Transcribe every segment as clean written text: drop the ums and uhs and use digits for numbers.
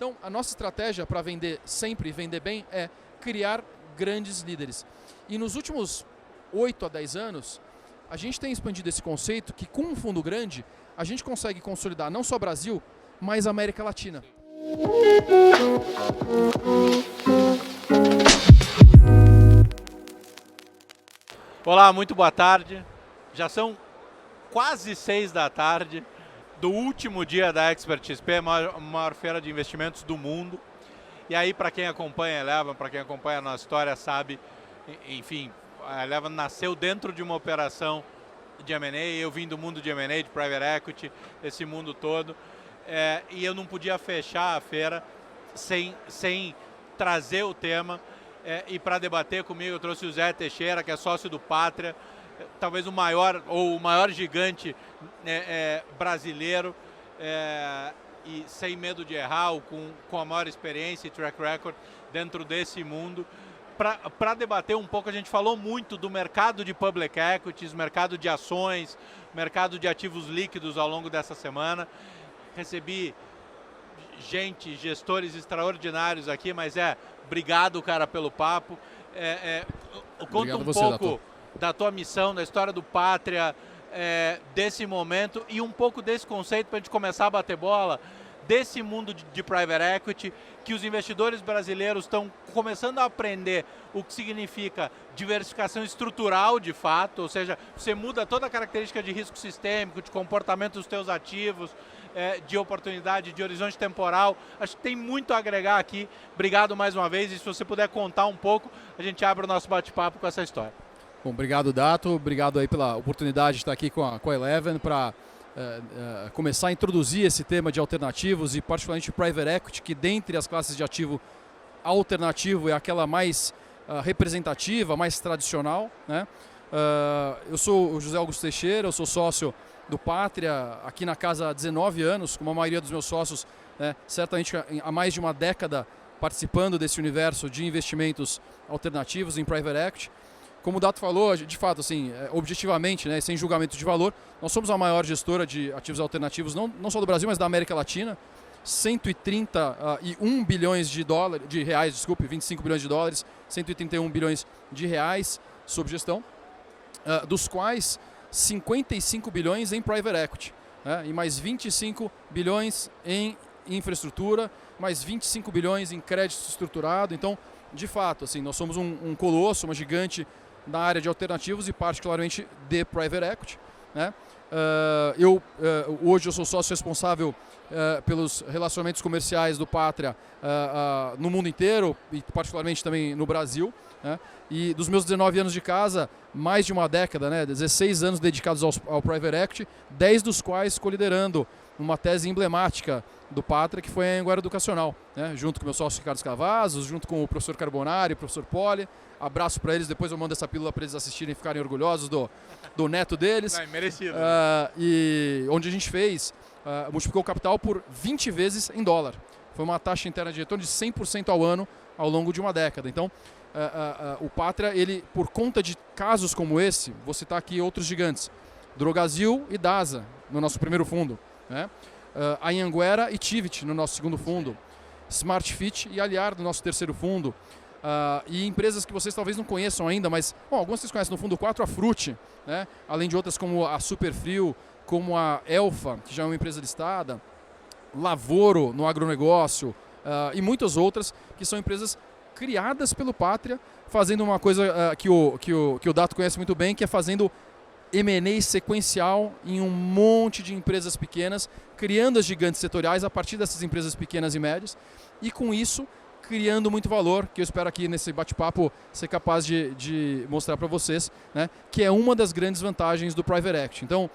Então, a nossa estratégia para vender sempre e vender bem é criar grandes líderes. E nos últimos 8 a 10 anos, a gente tem expandido esse conceito que com um fundo grande, a gente consegue consolidar não só Brasil, mas América Latina. Olá, muito boa tarde. Já são quase 6 da tarde do último dia da Expert XP, a maior feira de investimentos do mundo. E aí, para quem acompanha a Eleven, para quem acompanha a nossa história, sabe, enfim, a Eleven nasceu dentro de uma operação de M&A, eu vim do mundo de M&A, de Private Equity, esse mundo todo, e eu não podia fechar a feira sem trazer o tema, e para debater comigo eu trouxe o Zé Teixeira, que é sócio do Pátria, talvez o maior gigante brasileiro, e sem medo de errar, com a maior experiência e track record dentro desse mundo. Para debater um pouco, a gente falou muito do mercado de public equities, mercado de ações, mercado de ativos líquidos ao longo dessa semana. Recebi gestores extraordinários aqui, mas obrigado, cara, pelo papo. Conta um pouco da tua missão, da história do Pátria, desse momento e um pouco desse conceito para a gente começar a bater bola, desse mundo de private equity, que os investidores brasileiros estão começando a aprender o que significa diversificação estrutural de fato, ou seja, você muda toda a característica de risco sistêmico, de comportamento dos teus ativos, de oportunidade, de horizonte temporal. Acho que tem muito a agregar aqui. Obrigado mais uma vez, e se você puder contar um pouco, a gente abre o nosso bate-papo com essa história. Bom, obrigado, Dato, obrigado aí pela oportunidade de estar aqui com a Eleven para começar a introduzir esse tema de alternativos e particularmente Private Equity, que dentre as classes de ativo alternativo é aquela mais representativa, mais tradicional, né? Eu sou o José Augusto Teixeira, eu sou sócio do Pátria aqui na casa há 19 anos, como a maioria dos meus sócios, certamente há mais de uma década participando desse universo de investimentos alternativos em Private Equity. Como o Dato falou, de fato, assim, objetivamente, né, sem julgamento de valor, nós somos a maior gestora de ativos alternativos, não só do Brasil, mas da América Latina. 131 bilhões de reais, desculpe, 25 bilhões de dólares, 131 bilhões de reais sob gestão, dos quais 55 bilhões em Private Equity, e mais 25 bilhões em infraestrutura, mais 25 bilhões em crédito estruturado. Então, de fato, assim, nós somos um colosso, uma gigante da área de alternativos e particularmente de Private Equity, né? Hoje eu sou sócio responsável pelos relacionamentos comerciais do Pátria no mundo inteiro e particularmente também no Brasil, né? E dos meus 19 anos de casa, mais de uma década, né? 16 anos dedicados ao Private Equity, 10 dos quais coliderando uma tese emblemática do Pátria, que foi a Anguera Educacional, né? Junto com o meu sócio Ricardo Cavazos, junto com o professor Carbonari, o professor Poli. Abraço para eles, depois eu mando essa pílula para eles assistirem e ficarem orgulhosos do neto deles. Merecido. E onde a gente fez, multiplicou o capital por 20 vezes em dólar. Foi uma taxa interna de retorno de 100% ao ano ao longo de uma década. Então, o Pátria, ele, por conta de casos como esse, vou citar aqui outros gigantes, Drogasil e Dasa, no nosso primeiro fundo, né? A Anguera e Tivit, no nosso segundo fundo, Smartfit e Aliar, no nosso terceiro fundo, e empresas que vocês talvez não conheçam ainda, mas algumas vocês conhecem no fundo 4, a Fruit, né? Além de outras como a Superfrio, como a Elfa, que já é uma empresa listada, Lavoro no agronegócio, e muitas outras que são empresas criadas pelo Pátria, fazendo uma coisa que o Dato conhece muito bem, que é fazendo M&A sequencial em um monte de empresas pequenas, criando as gigantes setoriais a partir dessas empresas pequenas e médias, e com isso criando muito valor, que eu espero aqui nesse bate-papo ser capaz de mostrar para vocês, né, que é uma das grandes vantagens do Private Equity. Então,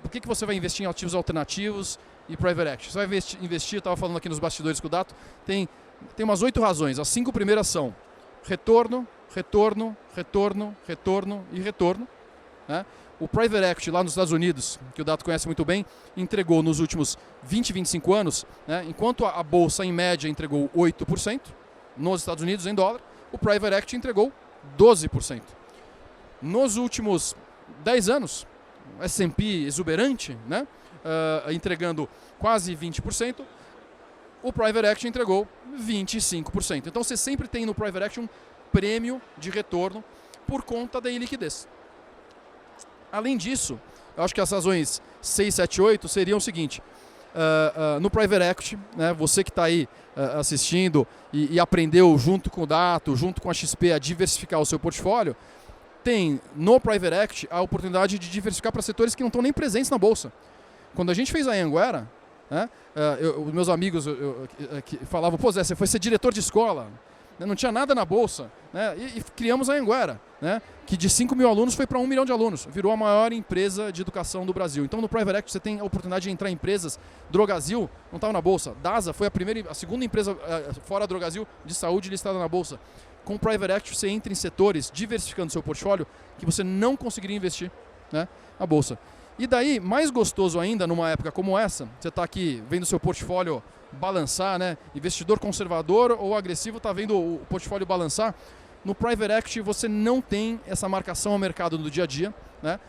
por que você vai investir em ativos alternativos e Private Equity? Você vai investir, eu estava falando aqui nos bastidores com o Dato, tem umas 8 razões. As 5 primeiras são retorno, retorno, retorno, retorno e retorno, né? O Private Equity lá nos Estados Unidos, que o Dato conhece muito bem, entregou nos últimos 20, 25 anos, né, enquanto a Bolsa em média entregou 8% nos Estados Unidos em dólar, o Private Equity entregou 12%. Nos últimos 10 anos, o S&P exuberante, né, entregando quase 20%, O Private Equity entregou 25%. Então você sempre tem no Private Equity um prêmio de retorno por conta da iliquidez. Além disso, eu acho que as razões 6, 7, 8 seriam o seguinte: no Private Equity, né, você que está aí assistindo e aprendeu junto com o Dato, junto com a XP a diversificar o seu portfólio, tem no Private Equity a oportunidade de diversificar para setores que não estão nem presentes na Bolsa. Quando a gente fez a Anhanguera, né, os meus amigos que falavam, pô Zé, você foi ser diretor de escola, né, não tinha nada na Bolsa, né, e criamos a Anhanguera, né, que de 5 mil alunos foi para 1 milhão de alunos, virou a maior empresa de educação do Brasil. Então no Private Equity você tem a oportunidade de entrar em empresas, Drogasil não estava na Bolsa, DASA foi a segunda empresa fora a Drogasil de saúde listada na Bolsa. Com o Private Equity você entra em setores, diversificando seu portfólio, que você não conseguiria investir, né, na Bolsa. E daí, mais gostoso ainda, numa época como essa, você está aqui vendo seu portfólio balançar, né? Investidor conservador ou agressivo está vendo o portfólio balançar. No Private Equity você não tem essa marcação ao mercado no dia a dia, né?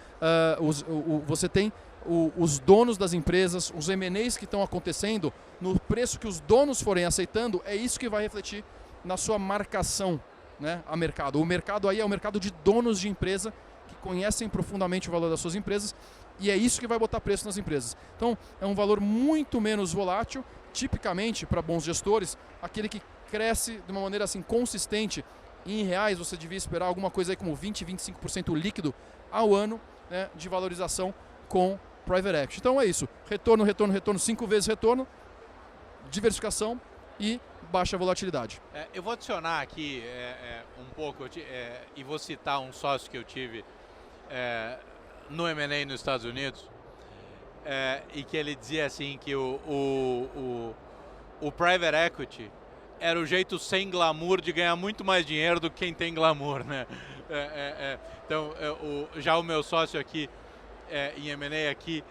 Você tem os donos das empresas, os M&As que estão acontecendo, no preço que os donos forem aceitando, é isso que vai refletir na sua marcação, né, a mercado. O mercado aí é o mercado de donos de empresa que conhecem profundamente o valor das suas empresas. E é isso que vai botar preço nas empresas. Então, é um valor muito menos volátil, tipicamente, para bons gestores, aquele que cresce de uma maneira assim consistente. Em reais, você devia esperar alguma coisa aí como 20, 25% líquido ao ano, né, de valorização com Private Equity. Então é isso. Retorno, retorno, retorno, 5 vezes retorno, diversificação e baixa volatilidade. Eu vou adicionar aqui um pouco, e vou citar um sócio que eu tive no M&A nos Estados Unidos, e que ele dizia assim que o Private Equity era o jeito sem glamour de ganhar muito mais dinheiro do que quem tem glamour, né? Então, já o meu sócio aqui em M&A aqui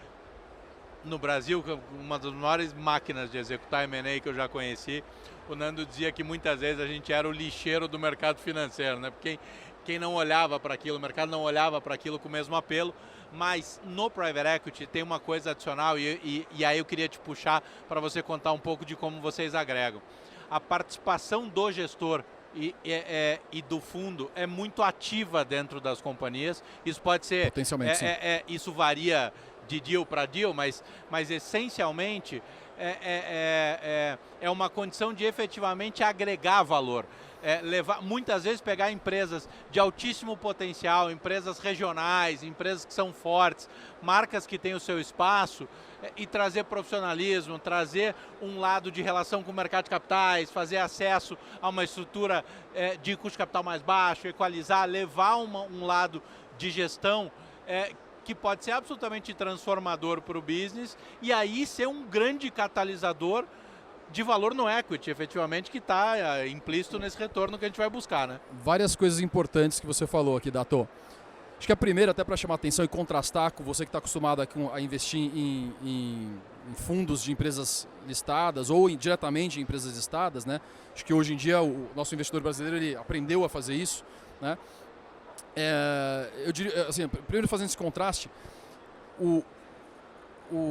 no Brasil, uma das maiores máquinas de executar M&A que eu já conheci, o Nando dizia que muitas vezes a gente era o lixeiro do mercado financeiro, né? Porque quem não olhava para aquilo, o mercado não olhava para aquilo com o mesmo apelo, mas no Private Equity tem uma coisa adicional e aí eu queria te puxar para você contar um pouco de como vocês agregam. A participação do gestor e do fundo é muito ativa dentro das companhias. Isso pode ser... Potencialmente, sim. Isso varia de deal para deal, mas essencialmente é uma condição de efetivamente agregar valor. Muitas vezes pegar empresas de altíssimo potencial, empresas regionais, empresas que são fortes, marcas que têm o seu espaço, e trazer profissionalismo, trazer um lado de relação com o mercado de capitais, fazer acesso a uma estrutura de custo de capital mais baixo, equalizar, levar um lado de gestão que pode ser absolutamente transformador para o business e aí ser um grande catalisador de valor no equity, efetivamente, que está implícito nesse retorno que a gente vai buscar, né? Várias coisas importantes que você falou aqui, Dato. Acho que a primeira, até para chamar atenção e contrastar com você que está acostumado a investir em fundos de empresas listadas ou diretamente em empresas listadas, né? Acho que hoje em dia o nosso investidor brasileiro ele aprendeu a fazer isso, né? Eu diria, assim, primeiro fazendo esse contraste,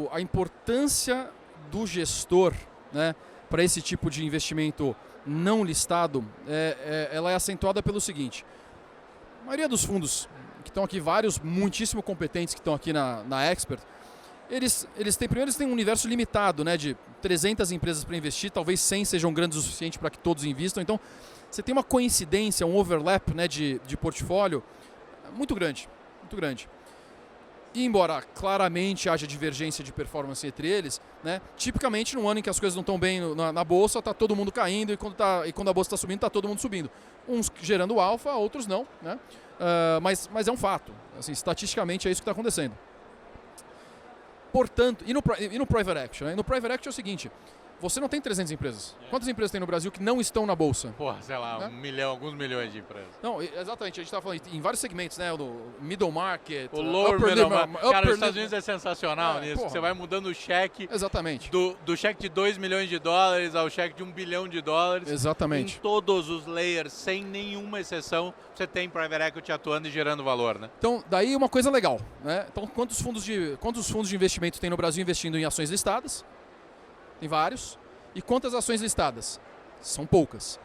a importância do gestor, né, para esse tipo de investimento não listado, ela é acentuada pelo seguinte: a maioria dos fundos que estão aqui, vários muitíssimo competentes que estão aqui na Expert, eles têm um universo limitado, né, de 300 empresas para investir, talvez 100 sejam grandes o suficiente para que todos invistam. Então, você tem uma coincidência, um overlap, né, de portfólio muito grande, muito grande. E embora claramente haja divergência de performance entre eles, né, tipicamente num ano em que as coisas não estão bem na bolsa, está todo mundo caindo e quando a bolsa está subindo, está todo mundo subindo. Uns gerando alfa, outros não, né? Mas é um fato. Assim, estatisticamente é isso que está acontecendo. Portanto, e no Private Equity? Né? No Private Equity é o seguinte: você não tem 300 empresas. Quantas empresas tem no Brasil que não estão na bolsa? Porra, sei lá, né? 1 milhão, alguns milhões de empresas. Não, exatamente. A gente está falando em vários segmentos, né? O middle market, o lower middle market. Cara, os Estados Unidos é sensacional nisso. Porra. Você vai mudando o cheque. Exatamente. Do cheque de 2 milhões de dólares ao cheque de 1 bilhão de dólares. Exatamente. Em todos os layers, sem nenhuma exceção, você tem Private Equity atuando e gerando valor, né? Então, daí uma coisa legal, né? Então, quantos fundos de investimento tem no Brasil investindo em ações listadas? Tem vários. E quantas ações listadas? São poucas.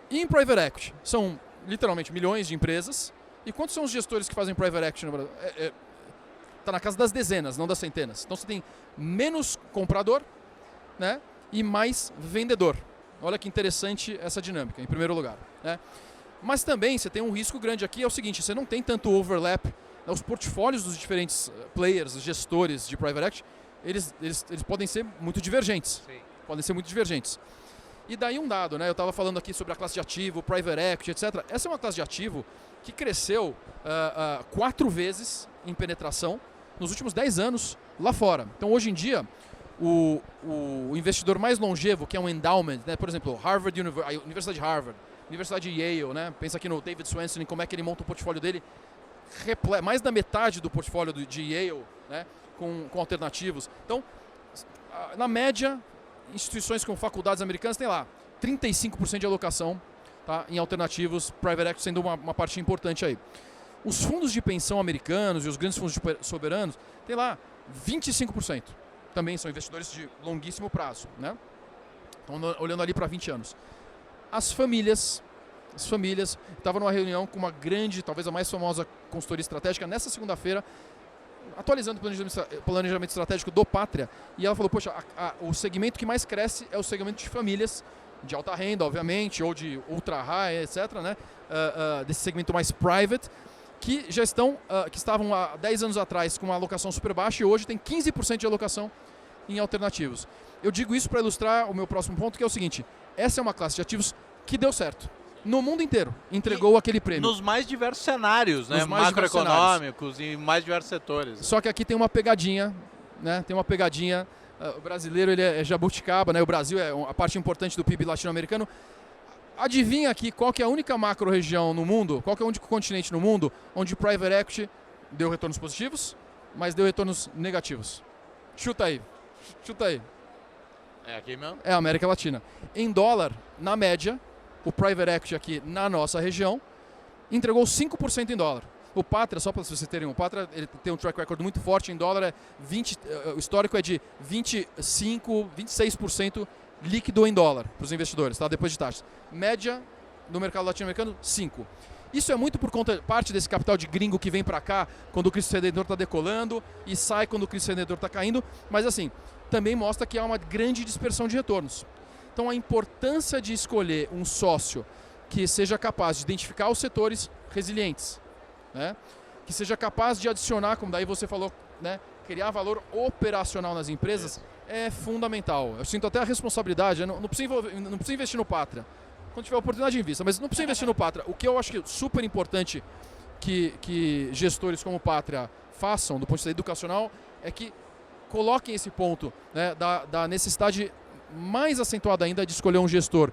E em private equity? São literalmente milhões de empresas. E quantos são os gestores que fazem private equity no Brasil? Está na casa das dezenas, não das centenas. Então você tem menos comprador, né, e mais vendedor. Olha que interessante essa dinâmica, em primeiro lugar, né? Mas também você tem um risco grande aqui, é o seguinte, você não tem tanto overlap, né, os portfólios dos diferentes players, os gestores de private equity, eles podem ser muito divergentes. Sim. Podem ser muito divergentes. E daí um dado, né? Eu estava falando aqui sobre a classe de ativo, private equity, etc. Essa é uma classe de ativo que cresceu 4 vezes em penetração nos últimos 10 anos lá fora. Então hoje em dia, o investidor mais longevo, que é um endowment, né? Por exemplo, a Universidade de Harvard, Universidade de Yale, né? Pensa aqui no David Swensen, como é que ele monta o portfólio dele. Mais da metade do portfólio de Yale, né? Com alternativos. Então, na média, instituições com faculdades americanas têm lá 35% de alocação, tá, em alternativos, private equity sendo uma parte importante aí. Os fundos de pensão americanos e os grandes fundos soberanos têm lá 25%. Também são investidores de longuíssimo prazo, né? Estão olhando ali para 20 anos. As famílias, estavam numa reunião com uma grande, talvez a mais famosa consultoria estratégica, nessa segunda-feira, atualizando o planejamento estratégico do Pátria, e ela falou, poxa, o segmento que mais cresce é o segmento de famílias, de alta renda, obviamente, ou de ultra high, etc., né? Desse segmento mais private, que já que estavam há 10 anos atrás com uma alocação super baixa e hoje tem 15% de alocação em alternativos. Eu digo isso para ilustrar o meu próximo ponto, que é o seguinte, essa é uma classe de ativos que deu certo. No mundo inteiro, entregou aquele prêmio. Nos mais diversos cenários, né? Macroeconômicos e mais diversos setores. Só que aqui tem uma pegadinha, né? Tem uma pegadinha. O brasileiro ele é jabuticaba, né? O Brasil é a parte importante do PIB latino-americano. Adivinha aqui qual que é a única macro-região no mundo, qual que é o único continente no mundo onde o private equity deu retornos positivos, mas deu retornos negativos? Chuta aí. É aqui mesmo? É a América Latina. Em dólar, na média, o private equity aqui na nossa região entregou 5% em dólar. O Pátria, só para vocês terem o Pátria, ele tem um track record muito forte em dólar, o histórico é de 25%, 26% líquido em dólar para os investidores, tá? Depois de taxas. Média do mercado latino-americano, 5%. Isso é muito por conta, parte desse capital de gringo que vem para cá quando o Cristo Redentor está decolando e sai quando o Cristo Redentor está caindo, mas assim, também mostra que há uma grande dispersão de retornos. Então a importância de escolher um sócio que seja capaz de identificar os setores resilientes, né? Que seja capaz de adicionar, como daí você falou, né? Criar valor operacional nas empresas é fundamental. Eu sinto até a responsabilidade, não precisa investir no Pátria. Quando tiver oportunidade, invista, mas não precisa investir no Pátria. O que eu acho que é super importante que gestores como o Pátria façam, do ponto de vista educacional, é que coloquem esse ponto, né, da necessidade mais acentuada ainda de escolher um gestor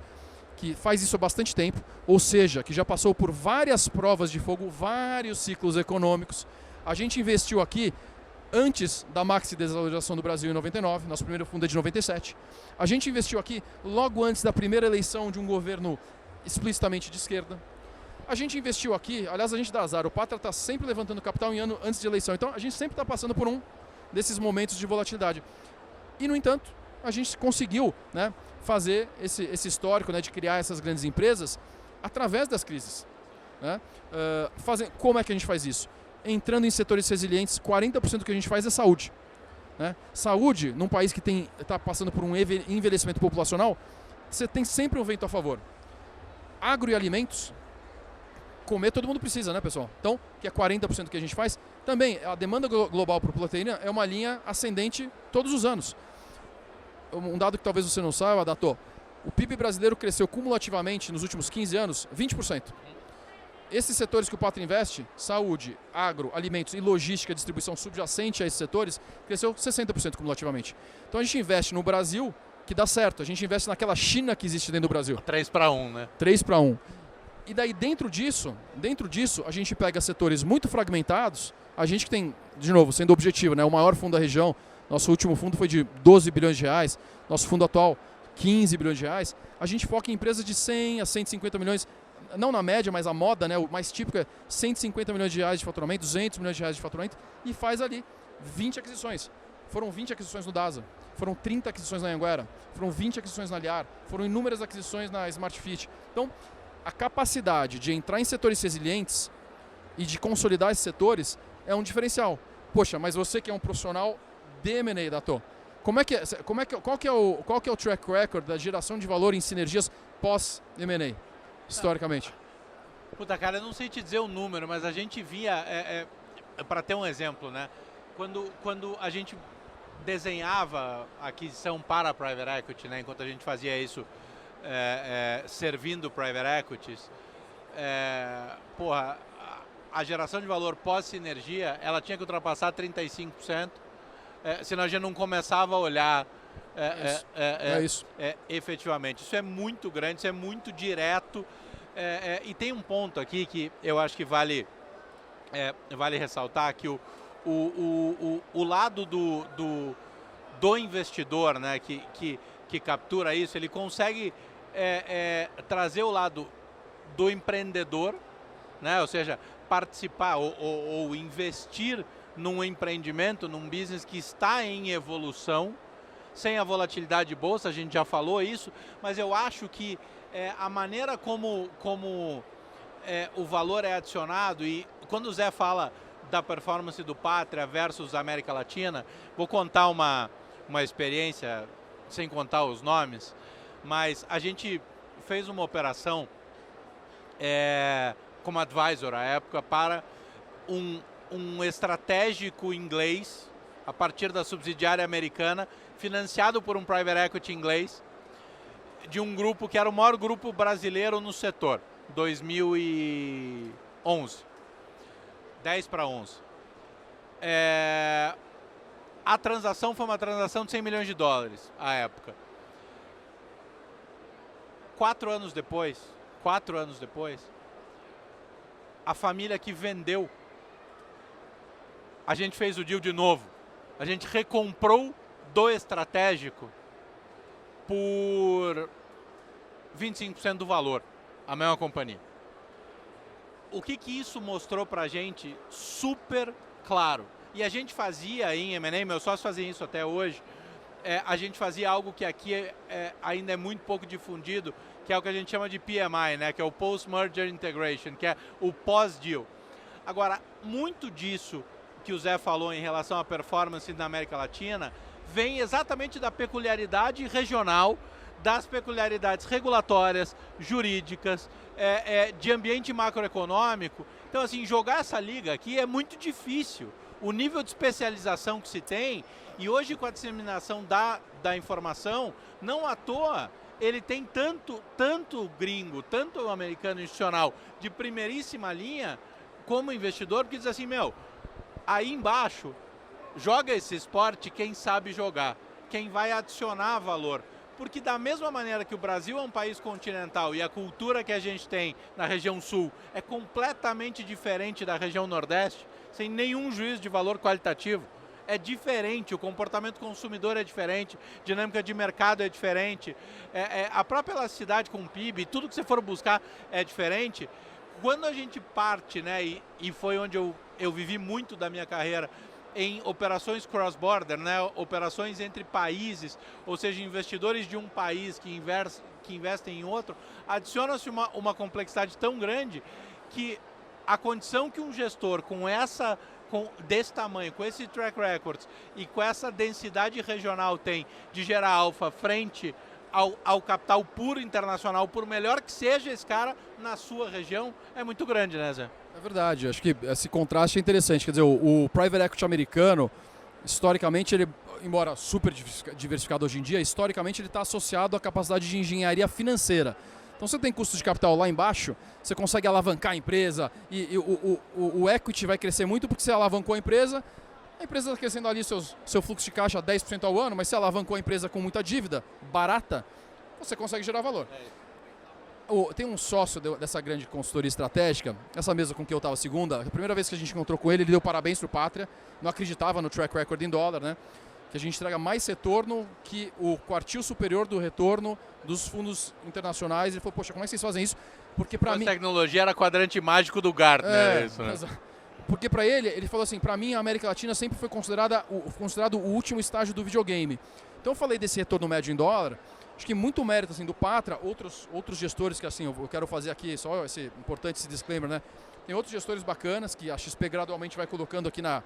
que faz isso há bastante tempo, ou seja, que já passou por várias provas de fogo, vários ciclos econômicos. A gente investiu aqui antes da maxi desvalorização do Brasil em 99, nosso primeiro fundo é de 97. A gente investiu aqui logo antes da primeira eleição de um governo explicitamente de esquerda. A gente investiu aqui, aliás, a gente dá azar, o Pátria está sempre levantando capital em ano antes de eleição, então a gente sempre está passando por um desses momentos de volatilidade. E, no entanto, a gente conseguiu, né, fazer esse histórico, né, de criar essas grandes empresas através das crises, né? Como é que a gente faz isso? Entrando em setores resilientes, 40% do que a gente faz é saúde, né? Saúde, num país que está passando por um envelhecimento populacional, você tem sempre um vento a favor. Agro e alimentos, comer todo mundo precisa, né, pessoal? Então, que é 40% do que a gente faz, também a demanda global por proteína é uma linha ascendente todos os anos. Um dado que talvez você não saiba, Dato, o PIB brasileiro cresceu cumulativamente nos últimos 15 anos 20%. Esses setores que o Pátria investe, saúde, agro, alimentos e logística, distribuição subjacente a esses setores, cresceu 60% cumulativamente. Então a gente investe no Brasil, que dá certo, a gente investe naquela China que existe dentro do Brasil. 3-1, né? 3-1. E daí dentro disso, a gente pega setores muito fragmentados, a gente que tem, de novo, sendo objetivo, né, o maior fundo da região, nosso último fundo foi de 12 bilhões de reais, nosso fundo atual 15 bilhões de reais, a gente foca em empresas de 100 a 150 milhões, não na média, mas a moda, né, o mais típico é 150 milhões de reais de faturamento, 200 milhões de reais de faturamento, e faz ali 20 aquisições. Foram 20 aquisições no DASA. foram 30 aquisições na Anhanguera, foram 20 aquisições na Liar, foram inúmeras aquisições na Smart Fit. Então, a capacidade de entrar em setores resilientes e de consolidar esses setores é um diferencial. Poxa, mas você que é um profissional de M&A, Datô, qual que é o track record da geração de valor em sinergias pós-M&A, historicamente? Puta, cara, eu não sei te dizer o número, mas a gente via, para ter um exemplo, né? Quando a gente desenhava a aquisição para a Private Equity, né? Enquanto a gente fazia isso servindo Private Equities, a geração de valor pós-sinergia, ela tinha que ultrapassar 35%, senão a gente não começava a olhar efetivamente. Isso é muito grande, isso é muito direto, e tem um ponto aqui que eu acho que vale ressaltar, que o lado do investidor, né, que captura isso, ele consegue trazer o lado do empreendedor, né, ou seja, participar ou investir num empreendimento, num business que está em evolução, sem a volatilidade de bolsa, a gente já falou isso, mas eu acho que a maneira como o valor é adicionado, e quando o Zé fala da performance do Pátria versus América Latina, vou contar uma experiência, sem contar os nomes, mas a gente fez uma operação como advisor à época para um estratégico inglês, a partir da subsidiária americana, financiado por um private equity inglês, de um grupo que era o maior grupo brasileiro no setor, 2011, 10 para 11. A transação foi uma transação de 100 milhões de dólares à época. 4 anos depois, a família que vendeu, a gente fez o deal de novo. A gente recomprou do estratégico por 25% do valor, a mesma companhia. O que isso mostrou pra gente? Super claro. E a gente fazia em M&A, meus sócios fazem isso até hoje, a gente fazia algo que aqui ainda é muito pouco difundido, que é o que a gente chama de PMI, né? Que é o Post-Merger Integration, que é o pós-deal. Agora, muito disso que o Zé falou em relação à performance na América Latina, vem exatamente da peculiaridade regional, das peculiaridades regulatórias, jurídicas, de ambiente macroeconômico. Então, assim, jogar essa liga aqui é muito difícil. O nível de especialização que se tem, e hoje com a disseminação da informação, não à toa, ele tem tanto gringo, tanto americano institucional de primeiríssima linha, como investidor, porque diz assim, aí embaixo, joga esse esporte quem sabe jogar, quem vai adicionar valor. Porque da mesma maneira que o Brasil é um país continental e a cultura que a gente tem na região sul é completamente diferente da região nordeste, sem nenhum juízo de valor qualitativo, é diferente, o comportamento consumidor é diferente, dinâmica de mercado é diferente, a própria elasticidade com o PIB, tudo que você for buscar é diferente. Quando a gente parte, né, e foi onde eu vivi muito da minha carreira, em operações cross-border, né, operações entre países, ou seja, investidores de um país que investem em outro, adiciona-se uma complexidade tão grande que a condição que um gestor desse tamanho, com esse track record e com essa densidade regional tem de gerar alfa frente ao capital puro internacional, por melhor que seja esse cara na sua região, é muito grande, né, Zé? É verdade, acho que esse contraste é interessante. Quer dizer, o private equity americano, historicamente, ele, embora super diversificado hoje em dia, historicamente ele está associado à capacidade de engenharia financeira. Então, você tem custo de capital lá embaixo, você consegue alavancar a empresa e o equity vai crescer muito porque você alavancou a empresa está crescendo ali seu fluxo de caixa 10% ao ano, mas se alavancou a empresa com muita dívida, barata, você consegue gerar valor. Tem um sócio dessa grande consultoria estratégica, essa mesa com que eu estava segunda, a primeira vez que a gente encontrou com ele deu parabéns para o Pátria, não acreditava no track record em dólar, né? Que a gente traga mais retorno que o quartil superior do retorno dos fundos internacionais. Ele falou, poxa, como é que vocês fazem isso? Porque para mim... A tecnologia era quadrante mágico do Gartner. Isso, né? Porque para ele falou assim, para mim a América Latina sempre foi considerado o último estágio do videogame. Então eu falei desse retorno médio em dólar, acho que muito mérito assim, do Pátria, outros gestores que assim, eu quero fazer aqui, só importante esse disclaimer, né? Tem outros gestores bacanas que a XP gradualmente vai colocando aqui na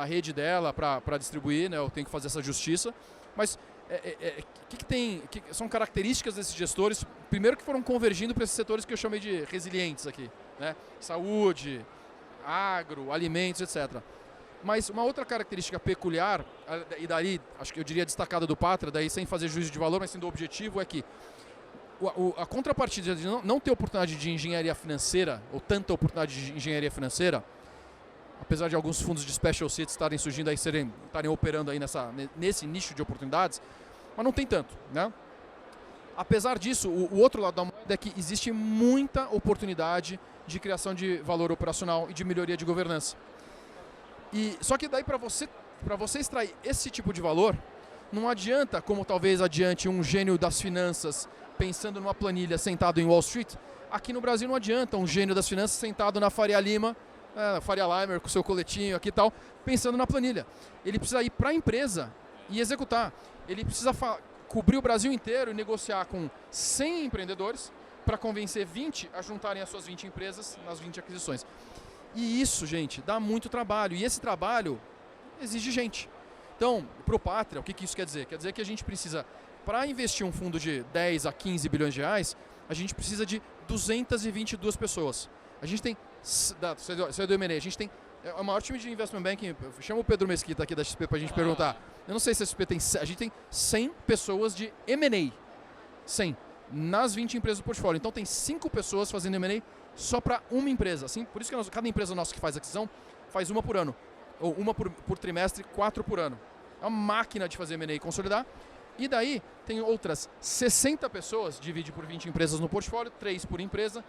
rede dela para distribuir, né? Eu tenho que fazer essa justiça, mas são características desses gestores, primeiro que foram convergindo para esses setores que eu chamei de resilientes aqui, né? Saúde, agro, alimentos, etc. Mas uma outra característica peculiar, e daí, acho que eu diria destacada do Pátria, daí sem fazer juízo de valor, mas sim do objetivo, é que a contrapartida de não ter oportunidade de engenharia financeira, ou tanta oportunidade de engenharia financeira, apesar de alguns fundos de special situations estarem surgindo aí, estarem operando aí nesse nicho de oportunidades, mas não tem tanto, né? Apesar disso, o outro lado da moeda é que existe muita oportunidade de criação de valor operacional e de melhoria de governança. Só que daí para você extrair esse tipo de valor, não adianta, como talvez adiante um gênio das finanças pensando numa planilha sentado em Wall Street. Aqui no Brasil não adianta um gênio das finanças sentado na Faria Lima, Faria Limer com seu coletinho aqui e tal, pensando na planilha. Ele precisa ir para a empresa e executar. Ele precisa cobrir o Brasil inteiro e negociar com 100 empreendedores para convencer 20 a juntarem as suas 20 empresas nas 20 aquisições. E isso, gente, dá muito trabalho. E esse trabalho exige gente. Então, para o Pátria, o que isso quer dizer? Quer dizer que a gente precisa, para investir um fundo de 10 a 15 bilhões de reais, a gente precisa de 222 pessoas. A gente tem, você é do M&A, a gente tem o maior time de investment banking, chama o Pedro Mesquita aqui da XP para a gente perguntar. Eu não sei se a XP tem, a gente tem 100 pessoas de M&A, 100, nas 20 empresas do portfólio. Então tem 5 pessoas fazendo M&A só para uma empresa. Assim, por isso que cada empresa nossa que faz aquisição faz uma por ano, ou uma por trimestre, 4 por ano. É uma máquina de fazer M&A e consolidar. E daí tem outras 60 pessoas, divide por 20 empresas no portfólio, 3 por empresa,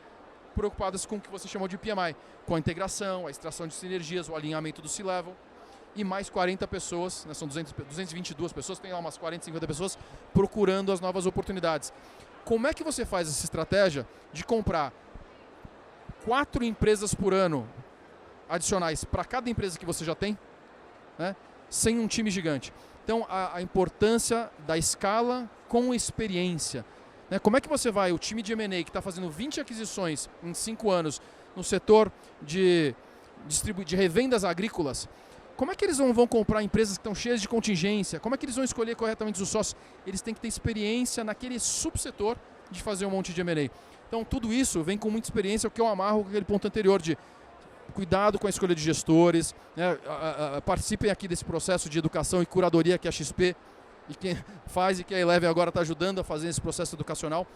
preocupadas com o que você chamou de PMI, com a integração, a extração de sinergias, o alinhamento do C-Level, e mais 40 pessoas, né, são 222 pessoas, tem lá umas 40, 50 pessoas procurando as novas oportunidades. Como é que você faz essa estratégia de comprar 4 empresas por ano adicionais para cada empresa que você já tem, né, sem um time gigante? Então, a importância da escala com experiência. Né? Como é que você vai, o time de M&A que está fazendo 20 aquisições em 5 anos no setor de revendas agrícolas, como é que eles vão comprar empresas que estão cheias de contingência? Como é que eles vão escolher corretamente os sócios? Eles têm que ter experiência naquele subsetor de fazer um monte de M&A. Então, tudo isso vem com muita experiência, o que eu amarro com aquele ponto anterior de cuidado com a escolha de gestores, né? Participem aqui desse processo de educação e curadoria que a XP e quem faz e que a Eleven agora está ajudando a fazer esse processo educacional.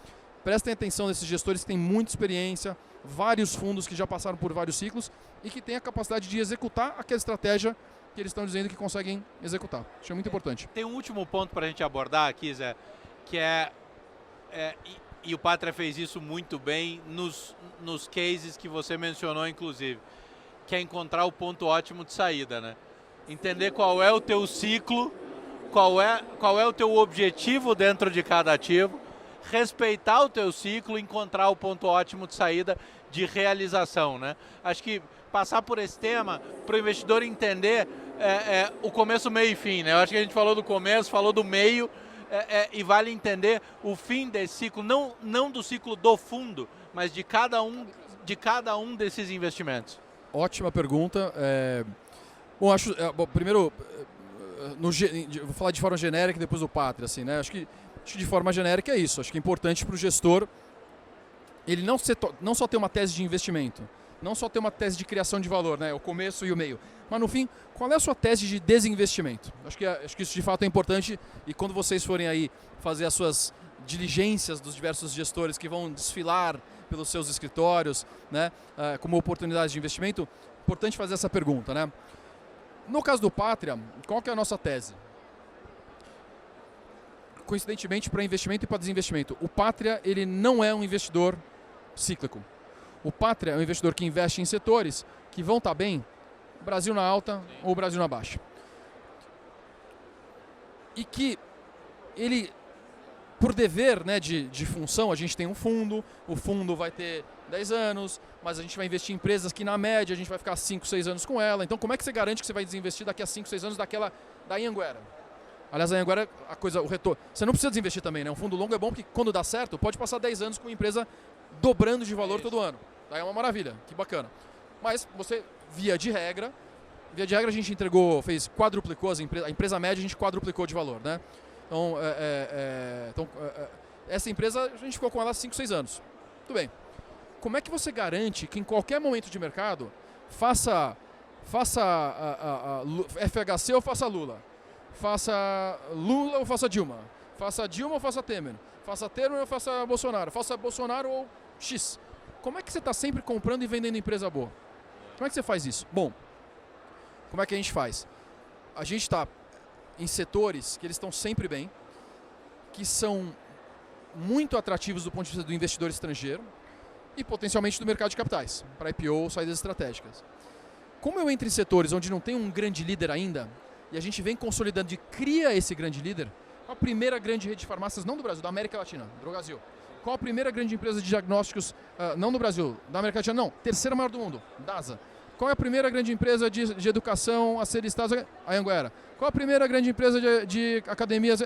Prestem atenção nesses gestores que têm muita experiência, vários fundos que já passaram por vários ciclos e que têm a capacidade de executar aquela estratégia que eles estão dizendo que conseguem executar. Isso é muito importante. Tem um último ponto para a gente abordar aqui, Zé, que e o Pátria fez isso muito bem nos cases que você mencionou, inclusive, que é encontrar o ponto ótimo de saída, né? Entender qual é o teu ciclo, qual é o teu objetivo dentro de cada ativo, respeitar o teu ciclo, encontrar o ponto ótimo de saída de realização, né? Acho que passar por esse tema, para o investidor entender o começo, meio e fim, né? Eu acho que a gente falou do começo, falou do meio, e vale entender o fim desse ciclo, não do ciclo do fundo, mas de cada um desses investimentos. Ótima pergunta. Bom, primeiro, vou falar de forma genérica e depois do Pátria, assim, né? Acho que de forma genérica é isso. Acho que é importante para o gestor ele não só ter uma tese de investimento, não só ter uma tese de criação de valor, né? O começo e o meio. Mas no fim, qual é a sua tese de desinvestimento? Acho que isso de fato é importante, e quando vocês forem aí fazer as suas diligências dos diversos gestores que vão desfilar pelos seus escritórios, né, como oportunidades de investimento, é importante fazer essa pergunta, né? No caso do Pátria, qual que é a nossa tese? Coincidentemente, para investimento e para desinvestimento, o Pátria ele não é um investidor cíclico. O Pátria é um investidor que investe em setores que vão estar bem, Brasil na alta ou Brasil na baixa. E que ele, por dever, né, de função, a gente tem um fundo, o fundo vai ter 10 anos, mas a gente vai investir em empresas que na média a gente vai ficar 5, 6 anos com ela. Então como é que você garante que você vai desinvestir daqui a 5, 6 anos da Anhanguera? Aliás, a Anhanguera, o retorno... Você não precisa desinvestir também, né? Um fundo longo é bom porque quando dá certo, pode passar 10 anos com a empresa dobrando de valor todo ano. Daí é uma maravilha, que bacana. Mas você, via de regra, a gente quadruplicou a empresa média, a gente quadruplicou de valor, né? Então, essa empresa, a gente ficou com ela há 5, 6 anos. Tudo bem. Como é que você garante que em qualquer momento de mercado, faça FHC ou faça Lula? Faça Lula ou faça Dilma? Faça Dilma ou faça Temer? Faça Temer ou faça Bolsonaro? Faça Bolsonaro ou X? Como é que você está sempre comprando e vendendo empresa boa? Como é que você faz isso? Bom, como é que a gente faz? A gente está em setores que eles estão sempre bem, que são muito atrativos do ponto de vista do investidor estrangeiro e potencialmente do mercado de capitais, para IPO ou saídas estratégicas. Como eu entro em setores onde não tem um grande líder ainda, e a gente vem consolidando e cria esse grande líder, qual a primeira grande rede de farmácias, não do Brasil, da América Latina, Drogasil? Qual a primeira grande empresa de diagnósticos, não do Brasil, da América Latina, não, terceira maior do mundo, DASA? Qual é a primeira grande empresa de educação a ser listada? A Anhanguera. Qual a primeira grande empresa de academias?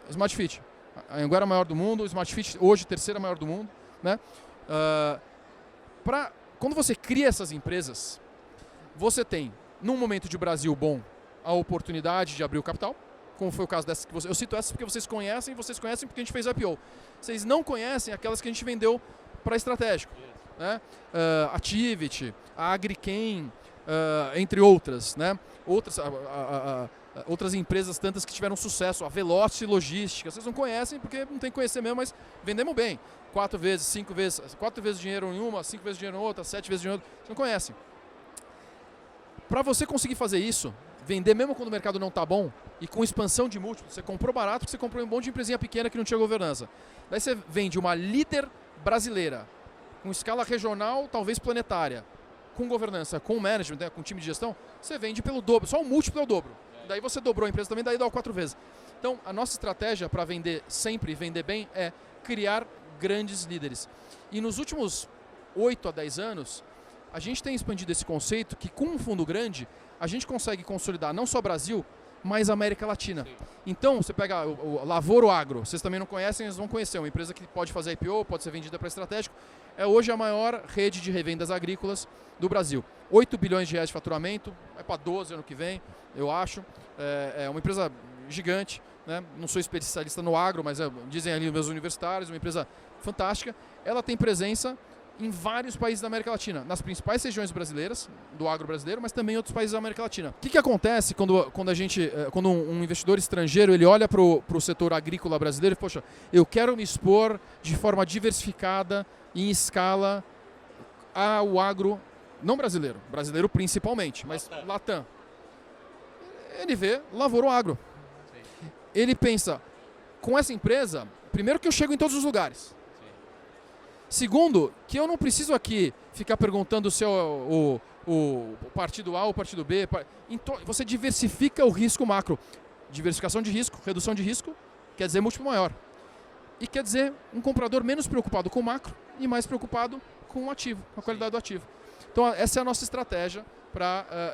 Smart Fit. A Anhanguera é a maior do mundo, o Smart Fit hoje terceira maior do mundo, né? Quando você cria essas empresas, você tem, num momento de Brasil bom, a oportunidade de abrir o capital, como foi o caso dessas que eu cito essas porque vocês conhecem porque a gente fez IPO. Vocês não conhecem aquelas que a gente vendeu para estratégico, né? Activity, a Agriquem, entre outras, né? Outras empresas tantas que tiveram sucesso, a Velocity Logística, vocês não conhecem porque não tem que conhecer mesmo, mas vendemos bem. 4 vezes, 5 vezes, 4 vezes dinheiro em uma, 5 vezes dinheiro em outra, 7 vezes dinheiro em outra, vocês não conhecem. Para você conseguir fazer isso, vender mesmo quando o mercado não está bom e com expansão de múltiplos, você comprou barato porque você comprou um monte de empresinha pequena que não tinha governança. Daí você vende uma líder brasileira, com escala regional, talvez planetária, com governança, com management, né, com time de gestão, você vende pelo dobro, só o múltiplo é o dobro. Daí você dobrou a empresa também, daí dá 4 vezes. Então, a nossa estratégia para vender sempre e vender bem é criar grandes líderes. E nos últimos 8 a 10 anos, a gente tem expandido esse conceito que com um fundo grande, a gente consegue consolidar não só o Brasil, mas a América Latina. Sim. Então, você pega o Lavoro Agro, vocês também não conhecem, eles vão conhecer, uma empresa que pode fazer IPO, pode ser vendida para estratégico, é hoje a maior rede de revendas agrícolas do Brasil. 8 bilhões de reais de faturamento, vai para 12 ano que vem, eu acho. É uma empresa gigante, né? Não sou especialista no agro, mas dizem ali os meus universitários, uma empresa fantástica. Ela tem presença em vários países da América Latina, nas principais regiões brasileiras, do agro brasileiro, mas também em outros países da América Latina. O que acontece quando um investidor estrangeiro ele olha para o setor agrícola brasileiro e poxa, eu quero me expor de forma diversificada e em escala ao agro, não brasileiro, brasileiro principalmente, mas Latam. Ele vê Lavoro Agro. Sim. Ele pensa, com essa empresa, primeiro que eu chego em todos os lugares. Segundo, que eu não preciso aqui ficar perguntando se é o partido A ou o partido B. Você diversifica o risco macro. Diversificação de risco, redução de risco, quer dizer múltiplo maior. E quer dizer um comprador menos preocupado com o macro e mais preocupado com o ativo, com a qualidade do ativo. Então essa é a nossa estratégia.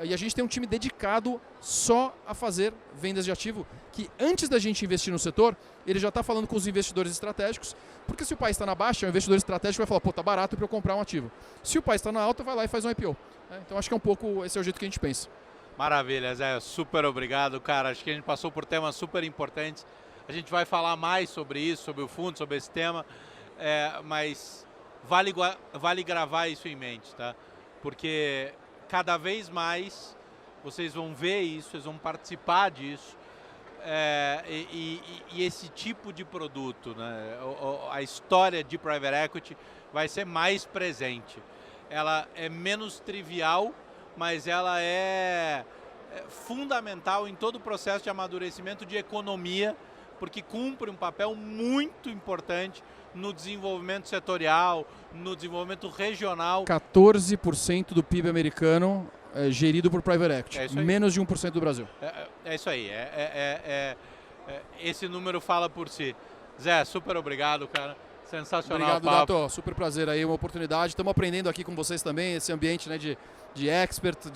E a gente tem um time dedicado só a fazer vendas de ativo, que antes da gente investir no setor, ele já está falando com os investidores estratégicos, porque se o país está na baixa, o investidor estratégico vai falar, pô, tá barato para eu comprar um ativo. Se o país está na alta, vai lá e faz um IPO. Então acho que esse é o jeito que a gente pensa. Maravilha, Zé, super obrigado, cara. Acho que a gente passou por temas super importantes. A gente vai falar mais sobre isso, sobre o fundo, sobre esse tema, mas vale gravar isso em mente, tá? Porque cada vez mais vocês vão ver isso, vocês vão participar disso, e esse tipo de produto, né, a história de Private Equity vai ser mais presente. Ela é menos trivial, mas ela é fundamental em todo o processo de amadurecimento de economia, porque cumpre um papel muito importante no desenvolvimento setorial, no desenvolvimento regional. 14% do PIB americano é gerido por Private Equity, menos de 1% do Brasil. É isso aí, esse número fala por si. Zé, super obrigado, cara. Sensacional. Obrigado, Dato. Super prazer aí, uma oportunidade. Estamos aprendendo aqui com vocês também, esse ambiente, né, de expert,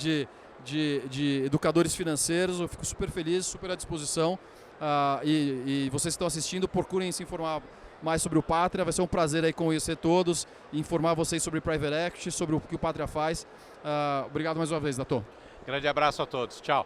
de educadores financeiros. Eu fico super feliz, super à disposição. e vocês que estão assistindo, procurem se informar mais sobre o Pátria. Vai ser um prazer aí conhecer todos e informar vocês sobre Private Equity, sobre o que o Pátria faz. Obrigado mais uma vez, Dato. Grande abraço a todos. Tchau.